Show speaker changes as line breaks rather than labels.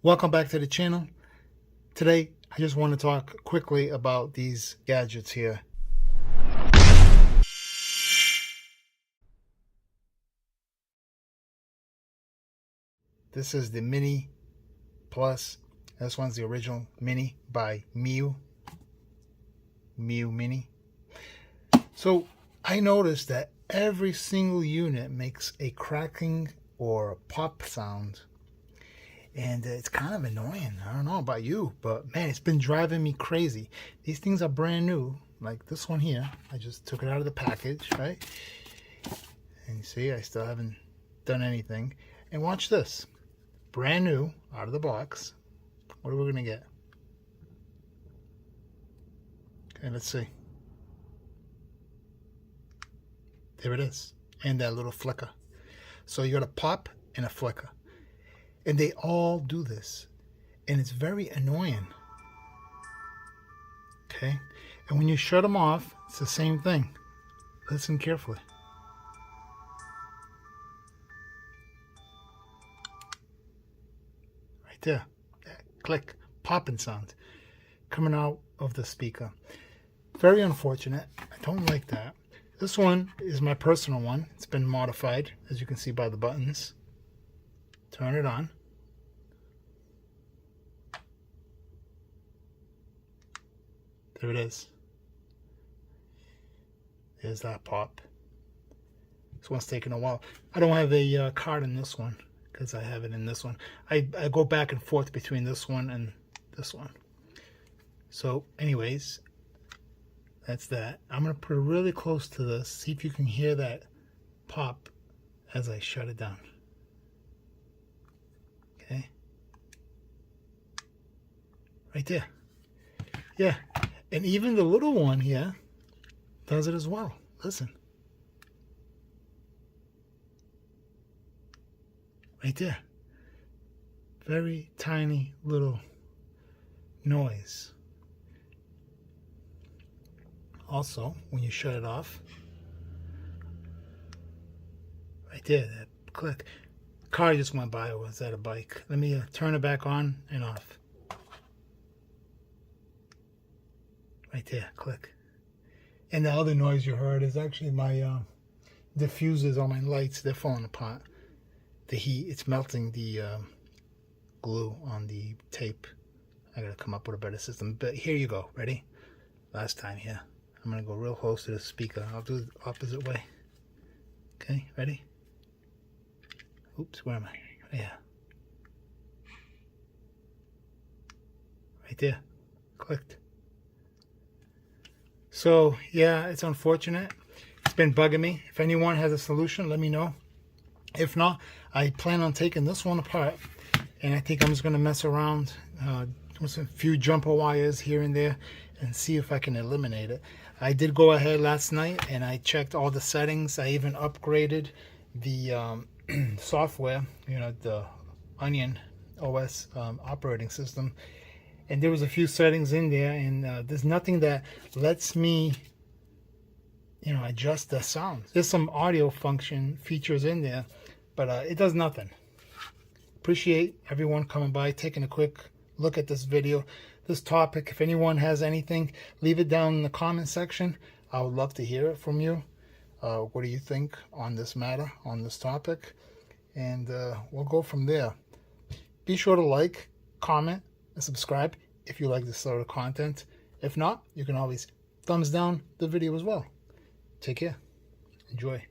Welcome back to the channel. Today I just want to talk quickly about these gadgets here. This is the Mini Plus. This one's the original Mini by Miyoo. Miyoo Mini. So I noticed that every single unit makes a cracking or a pop sound. And it's kind of annoying. I don't know about you, but man, it's been driving me crazy. These things are brand new, like this one here. I just took it out of the package, right? And you see, I still haven't done anything. And watch this. Brand new, out of the box. What are we going to get? Okay, let's see. There it is. And that little flicker. So you got a pop and a flicker. And they all do this. And it's very annoying. Okay? And when you shut them off, it's the same thing. Listen carefully. Right there. That click. Popping sound. Coming out of the speaker. Very unfortunate. I don't like that. This one is my personal one. It's been modified, as you can see by the buttons. Turn it on. There it is. There's that pop. This one's taking a while. I don't have a card in this one because I have it in this one. I go back and forth between this one and this one. So anyways, that's that. I'm going to put it really close to this. See if you can hear that pop as I shut it down. Okay. Right there. Yeah. And even the little one here does it as well. Listen. Right there. Very tiny little noise. Also, when you shut it off, right there, that click. Car just went by, or was that a bike? Let me turn it back on and off. Right there, click. And the other noise you heard is actually my diffusers on my lights. They're falling apart. The heat, it's melting the glue on the tape. I gotta come up with a better system. But here you go. Ready? Last time here. I'm gonna go real close to the speaker. I'll do it the opposite way. Okay, ready? Oops, where am I? Yeah. Right there. Clicked. So, yeah, it's unfortunate. It's been bugging me. If anyone has a solution, let me know. If not, I plan on taking this one apart. And I think I'm just going to mess around with a few jumper wires here and there and see if I can eliminate it. I did go ahead last night and I checked all the settings. I even upgraded the software, you know, the Onion OS operating system. And there was a few settings in there, and there's nothing that lets me, you know, adjust the sound. There's some audio function features in there, but it does nothing. Appreciate everyone coming by, taking a quick look at this video, this topic. If anyone has anything, leave it down in the comment section. I would love to hear it from you. What do you think on this matter, on this topic? And we'll go from there. Be sure to like, comment, and subscribe if you like this sort of content. If not, you can always thumbs down the video as well. Take care. Enjoy.